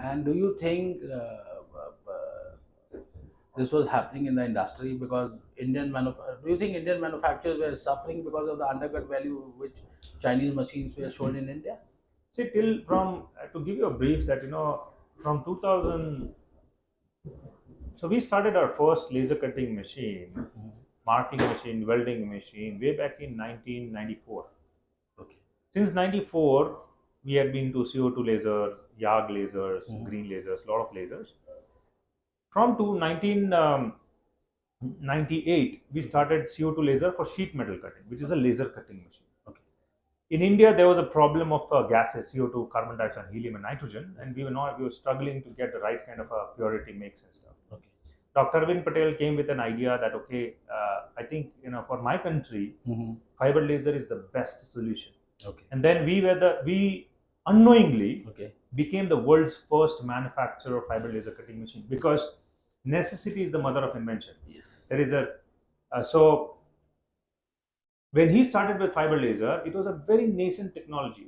And do you think this was happening in the industry because do you think Indian manufacturers were suffering because of the undercut value which Chinese machines were shown in India? See, till from to give you a brief that from 2000, so we started our first laser cutting machine, marking machine, welding machine way back in 1994. Okay. Since 94, we had been to CO2 lasers, YAG lasers, green lasers, lot of lasers. From to 1998, we started CO2 laser for sheet metal cutting, which is a laser cutting machine. Okay. In India, there was a problem of gases, CO2, carbon dioxide, helium, and nitrogen, and we were struggling to get the right kind of a purity mix and stuff. Okay. Dr. Arvind Patel came with an idea that okay, I think for my country, Mm-hmm. fiber laser is the best solution. Okay. And then we unknowingly Okay. became the world's first manufacturer of fiber laser cutting machine because necessity is the mother of invention. Yes. There is a so when he started with fiber laser, it was a very nascent technology.